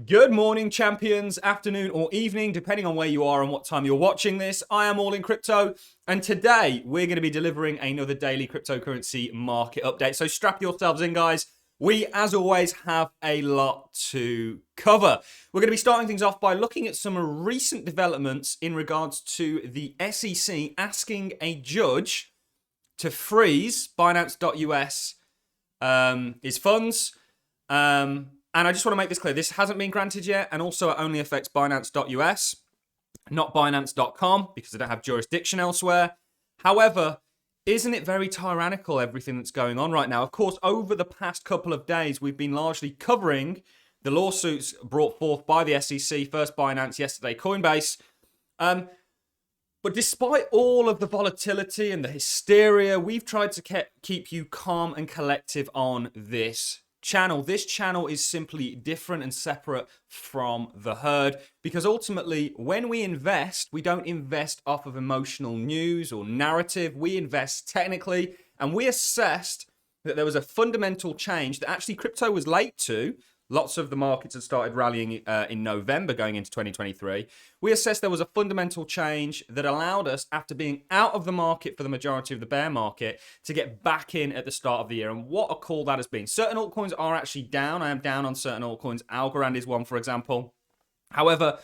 Good morning, champions, afternoon or evening, depending on where you are and what time you're watching this. I am All in Crypto, and today we're going to be delivering another daily cryptocurrency market update. So strap yourselves in, guys. We, as always, have a lot to cover. We're going to be starting things off by looking at some recent developments in regards to the SEC asking a judge to freeze Binance.us his funds. And I just want to make this clear. This hasn't been granted yet, and also it only affects Binance.us, not Binance.com, because they don't have jurisdiction elsewhere. However, isn't it very tyrannical, everything that's going on right now? Of course, over the past couple of days, we've been largely covering the lawsuits brought forth by the SEC, first Binance, yesterday Coinbase. But despite all of the volatility and the hysteria, we've tried to keep you calm and collective on this channel. This channel is simply different and separate from the herd, because ultimately when we invest, we don't invest off of emotional news or narrative. We invest technically, and we assessed that there was a fundamental change that actually crypto was late to. Lots of the markets had started rallying in November going into 2023. We assessed there was a fundamental change that allowed us, after being out of the market for the majority of the bear market, to get back in at the start of the year. And what a call that has been. Certain altcoins are actually down. I am down on certain altcoins. Algorand is one, for example. However,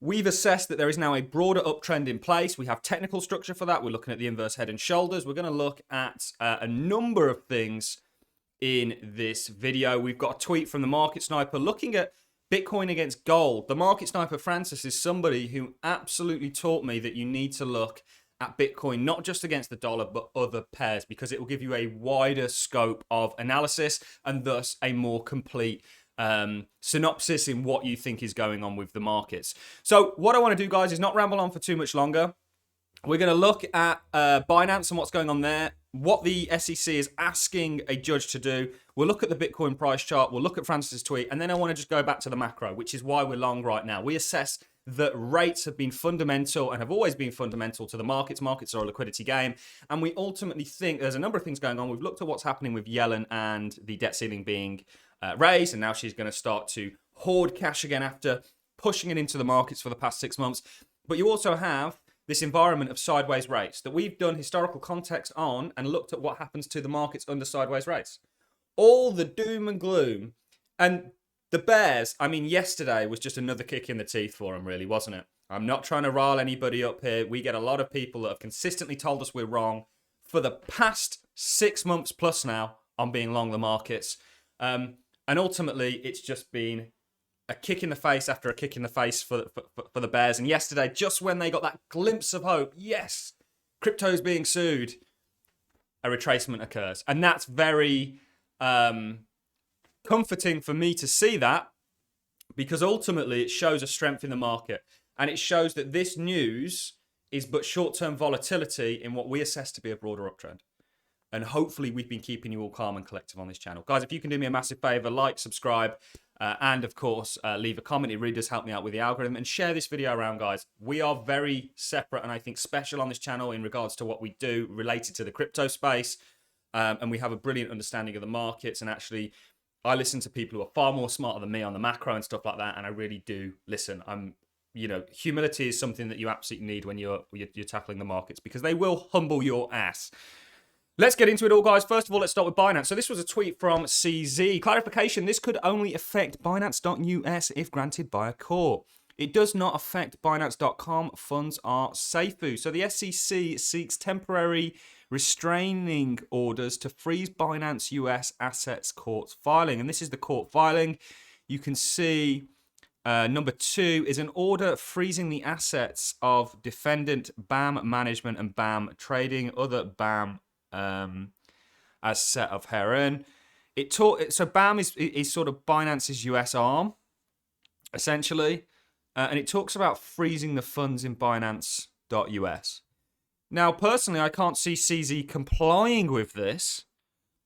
we've assessed that there is now a broader uptrend in place. We have technical structure for that. We're looking at the inverse head and shoulders. We're going to look at a number of things in this video. We've got a tweet from the Market Sniper looking at Bitcoin against gold. The Market Sniper Francis is somebody who absolutely taught me that you need to look at Bitcoin not just against the dollar but other pairs, because it will give you a wider scope of analysis and thus a more complete synopsis in what you think is going on with the markets. So what I want to do, guys, is not ramble on for too much longer. We're going to look at Binance and what's going on there, what the SEC is asking a judge to do. We'll look at the Bitcoin price chart. We'll look at Francis's tweet. And then I want to just go back to the macro, which is why we're long right now. We assess that rates have been fundamental and have always been fundamental to the markets. Markets are a liquidity game. And we ultimately think there's a number of things going on. We've looked at what's happening with Yellen and the debt ceiling being raised. And now she's going to start to hoard cash again after pushing it into the markets for the past 6 months. But you also have this environment of sideways rates that we've done historical context on and looked at what happens to the markets under sideways rates. All the doom and gloom. And the bears, yesterday was just another kick in the teeth for them, really, wasn't it? I'm not trying to rile anybody up here. We get a lot of people that have consistently told us we're wrong for the past 6 months plus now on being long the markets. And ultimately, it's just been a kick in the face after a kick in the face for the bears. And yesterday, just when they got that glimpse of hope, yes, crypto's being sued, a retracement occurs. And that's very comforting for me to see that, because ultimately it shows a strength in the market. And it shows that this news is but short-term volatility in what we assess to be a broader uptrend. And hopefully we've been keeping you all calm and collective on this channel. Guys, if you can do me a massive favor, like, subscribe, and of course, leave a comment. It really does help me out with the algorithm. And share this video around, guys. We are very separate and I think special on this channel in regards to what we do related to the crypto space. And we have a brilliant understanding of the markets. And actually, I listen to people who are far more smarter than me on the macro and stuff like that. And I really do listen. Humility is something that you absolutely need when you're tackling the markets, because they will humble your ass. Let's get into it all, guys. First of all, let's start with Binance. So this was a tweet from CZ. Clarification, this could only affect Binance.us if granted by a court. It does not affect Binance.com. Funds are safe. So the SEC seeks temporary restraining orders to freeze Binance US assets court filing. And this is the court filing. You can see number 2 is an order freezing the assets of defendant BAM Management and BAM Trading, other BAM as set of herein. So BAM is sort of Binance's US arm, essentially, and it talks about freezing the funds in Binance.us. Now, personally, I can't see CZ complying with this,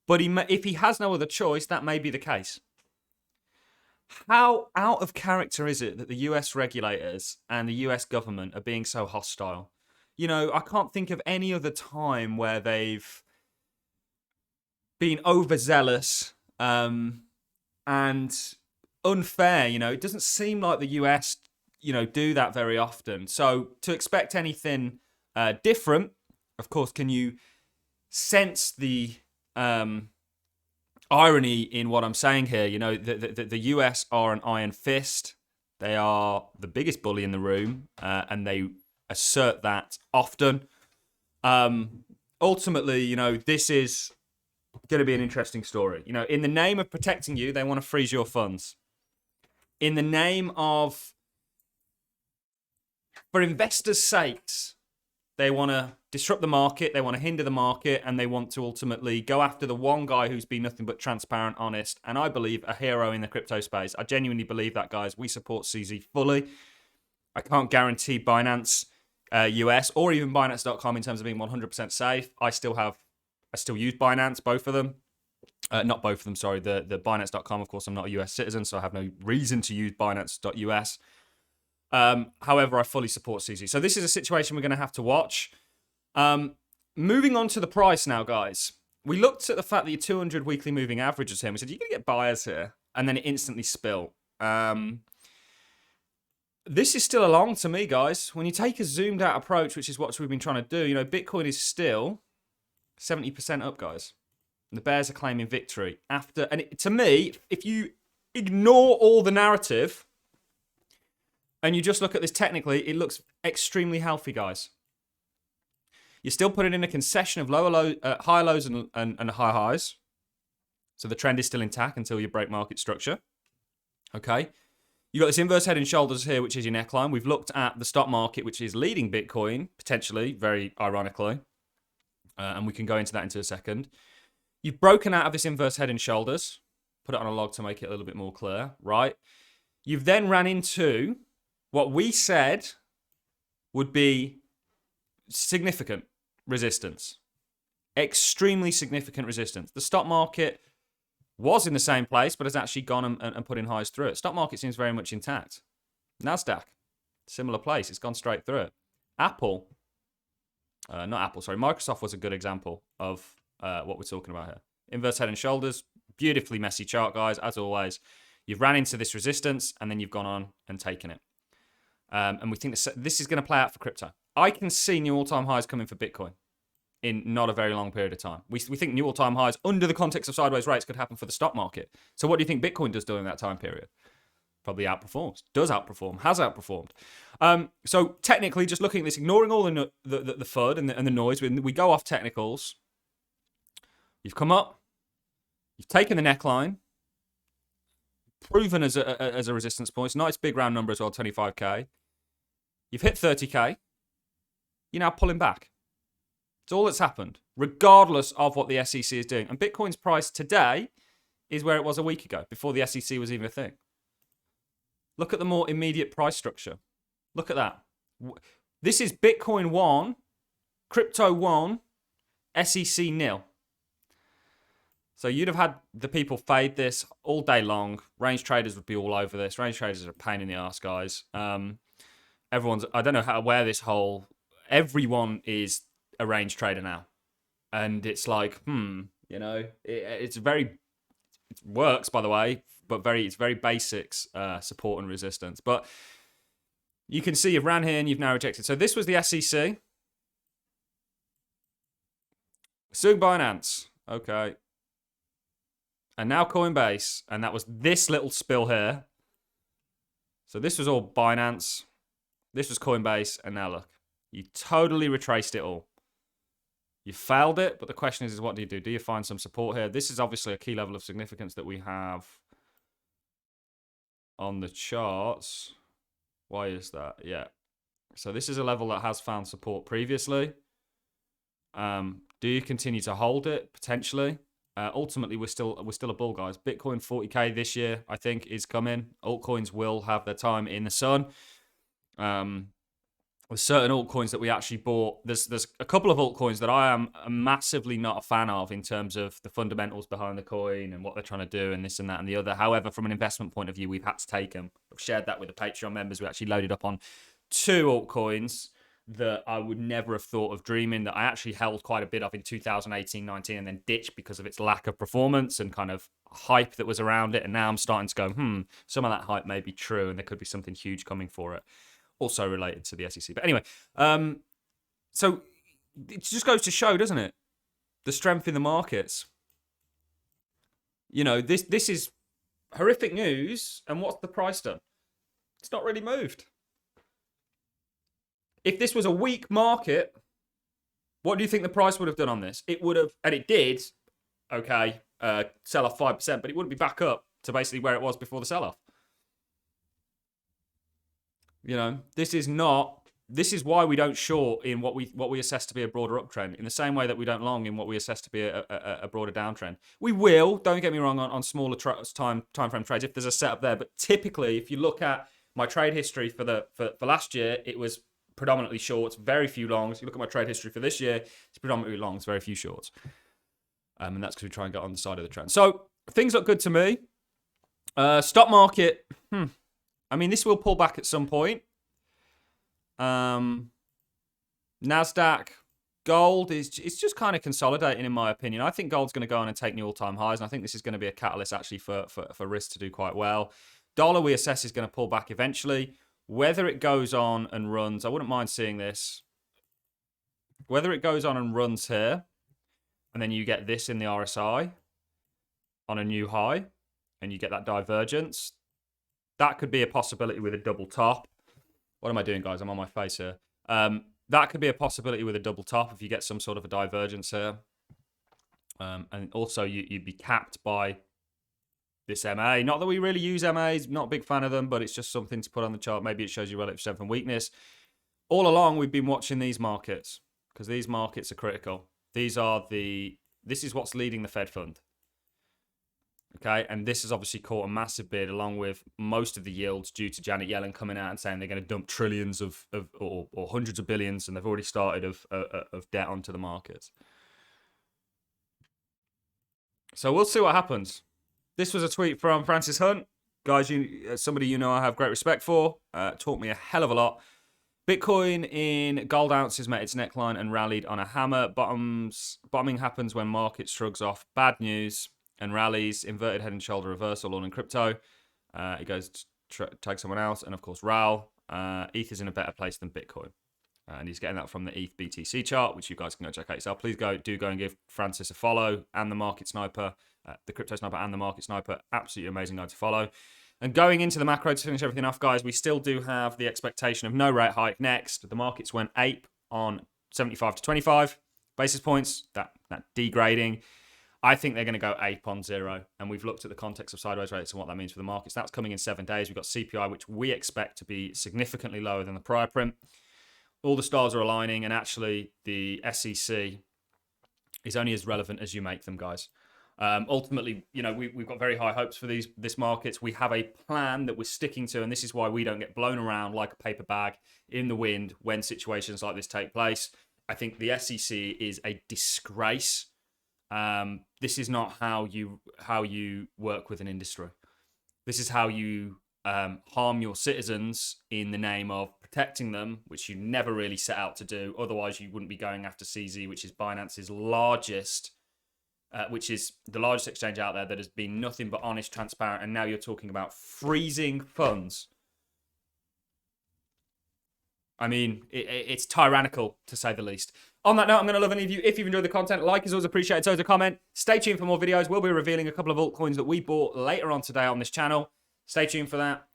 but if he has no other choice, that may be the case. How out of character is it that the US regulators and the US government are being so hostile? I can't think of any other time where they've been overzealous and unfair. You know, it doesn't seem like the US, do that very often. So to expect anything different, of course, can you sense the irony in what I'm saying here? You know, the US are an iron fist. They are the biggest bully in the room, and they assert that often. Ultimately, this is going to be an interesting story. In the name of protecting you, they want to freeze your funds. In the name of, for investors' sakes, they want to disrupt the market, they want to hinder the market, and they want to ultimately go after the one guy who's been nothing but transparent, honest, and I believe a hero in the crypto space. I genuinely believe that, guys. We support CZ fully. I can't guarantee Binance US or even Binance.com in terms of being 100% safe. I still use Binance, both of them. Not both of them, sorry. The Binance.com, of course, I'm not a US citizen, so I have no reason to use Binance.us. However, I fully support CZ. So this is a situation we're going to have to watch. Moving on to the price now, guys. We looked at the fact that your 200 weekly moving average is here. We said, you're going to get buyers here. And then it instantly spilled. This is still a long to me, guys. When you take a zoomed out approach, which is what we've been trying to do, Bitcoin is still 70% up, guys. And the bears are claiming victory. To me, if you ignore all the narrative and you just look at this technically, it looks extremely healthy, guys. You're still putting in a concession of high lows and high highs. So the trend is still intact until you break market structure. Okay. You've got this inverse head and shoulders here, which is your neckline. We've looked at the stock market, which is leading Bitcoin, potentially, very ironically. And we can go into that into a second. You've broken out of this inverse head and shoulders. Put it on a log to make it a little bit more clear, right? You've then ran into what we said would be significant resistance. Extremely significant resistance. The stock market was in the same place, but has actually gone and put in highs through it. Stock market seems very much intact. NASDAQ, similar place. It's gone straight through it. Microsoft was a good example of what we're talking about here. Inverse head and shoulders. Beautifully messy chart, guys, as always. You've ran into this resistance, and then you've gone on and taken it. And we think this is going to play out for crypto. I can see new all-time highs coming for Bitcoin in not a very long period of time. We think new all-time highs under the context of sideways rates could happen for the stock market. So what do you think Bitcoin does during that time period? Probably outperforms. Does outperform. Has outperformed. So technically, just looking at this, ignoring all the FUD and the noise, we go off technicals. You've come up. You've taken the neckline. Proven as a resistance point. It's a nice big round number as well, 25k. You've hit 30k. You're now pulling back. It's all that's happened, regardless of what the SEC is doing. And Bitcoin's price today is where it was a week ago, before the SEC was even a thing. Look at the more immediate price structure. Look at that. This is Bitcoin 1, Crypto 1, SEC nil. So you'd have had the people fade this all day long. Range traders would be all over this. Range traders are a pain in the ass, guys. I don't know how where this whole, everyone is a range trader now. And it's like, it works, by the way, but it's very basics, support and resistance. But you can see you've ran here and you've now rejected. So this was the SEC. Suing Binance. Okay. And now Coinbase. And that was this little spill here. So this was all Binance. This was Coinbase. And now look. You totally retraced it all. You failed it, but the question is what do you do? Do you find some support here? This is obviously a key level of significance that we have on the charts. Why is that? Yeah. So this is a level that has found support previously. Do you continue to hold it? Potentially. Ultimately, we're still a bull, guys. Bitcoin 40k this year, I think, is coming. Altcoins will have their time in the sun. With certain altcoins that we actually bought, there's a couple of altcoins that I am massively not a fan of in terms of the fundamentals behind the coin and what they're trying to do and this and that and the other. However, from an investment point of view, we've had to take them. I've shared that with the Patreon members. We actually loaded up on 2 altcoins that I would never have thought of dreaming, that I actually held quite a bit of in 2018-19 and then ditched because of its lack of performance and kind of hype that was around it, and now I'm starting to go, some of that hype may be true, and there could be something huge coming for it, also related to the SEC. But anyway, so it just goes to show, doesn't it, the strength in the markets. You know, this is horrific news, and what's the price done? It's not really moved. If this was a weak market, what do you think the price would have done on this? It would have, and it did, okay, sell off 5%, but it wouldn't be back up to basically where it was before the sell-off. You know, this is why we don't short in what we assess to be a broader uptrend, in the same way that we don't long in what we assess to be a broader downtrend. We will, don't get me wrong, on smaller time frame trades if there's a setup there, but typically, if you look at my trade history for last year, it was predominantly shorts, very few longs. You look at my trade history for this year, it's predominantly longs, very few shorts. And that's because we try and get on the side of the trend. So things look good to me. Stock market, I mean, this will pull back at some point. NASDAQ, gold it's just kind of consolidating, in my opinion. I think gold's going to go on and take new all-time highs, and I think this is going to be a catalyst actually for risk to do quite well. Dollar, we assess, is going to pull back eventually. Whether it goes on and runs, I wouldn't mind seeing this. Whether it goes on and runs here, and then you get this in the RSI on a new high, and you get that divergence, that could be a possibility with a double top. What am I doing, guys? I'm on my face here. That could be a possibility with a double top if you get some sort of a divergence here. And also, you'd be capped by this MA. Not that we really use MAs, not a big fan of them, but it's just something to put on the chart. Maybe it shows you relative strength and weakness. All along, we've been watching these markets because these markets are critical. This is what's leading the Fed fund. Okay, and this has obviously caught a massive bid, along with most of the yields due to Janet Yellen coming out and saying they're going to dump trillions or hundreds of billions, and they've already started of debt onto the markets. So we'll see what happens. This was a tweet from Francis Hunt. Guys, somebody you know I have great respect for. Taught me a hell of a lot. Bitcoin in gold ounces met its neckline and rallied on a hammer. Bottoming happens when market shrugs off bad news and rallies. Inverted head and shoulder reversal all in crypto. He goes to tag someone else. And of course, Raoul. ETH is in a better place than Bitcoin. And he's getting that from the ETH BTC chart, which you guys can go check out yourself. Please do go and give Francis a follow, and the Market Sniper, the Crypto Sniper and the Market Sniper. Absolutely amazing guy to follow. And going into the macro to finish everything off, guys, we still do have the expectation of no rate hike next. The markets went ape on 75 to 25 basis points, that degrading. I think they're going to go ape on 0. And we've looked at the context of sideways rates and what that means for the markets. That's coming in 7 days. We've got CPI, which we expect to be significantly lower than the prior print. All the stars are aligning, and actually the SEC is only as relevant as you make them, guys. Ultimately, you know, we've got very high hopes for this markets. We have a plan that we're sticking to, and this is why we don't get blown around like a paper bag in the wind when situations like this take place. I think the SEC is a disgrace. This is not how you work with an industry. This is how you harm your citizens in the name of protecting them, which you never really set out to do. Otherwise, you wouldn't be going after CZ, which is Binance's largest, which is the largest exchange out there that has been nothing but honest, transparent, and now you're talking about freezing funds. I mean, it's tyrannical, to say the least. On that note, I'm going to love any of you. If you've enjoyed the content, like is always appreciated. So is a comment. Stay tuned for more videos. We'll be revealing a couple of altcoins that we bought later on today on this channel. Stay tuned for that.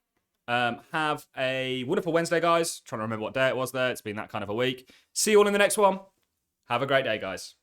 Have a wonderful Wednesday, guys. Trying to remember what day it was there. It's been that kind of a week. See you all in the next one. Have a great day, guys.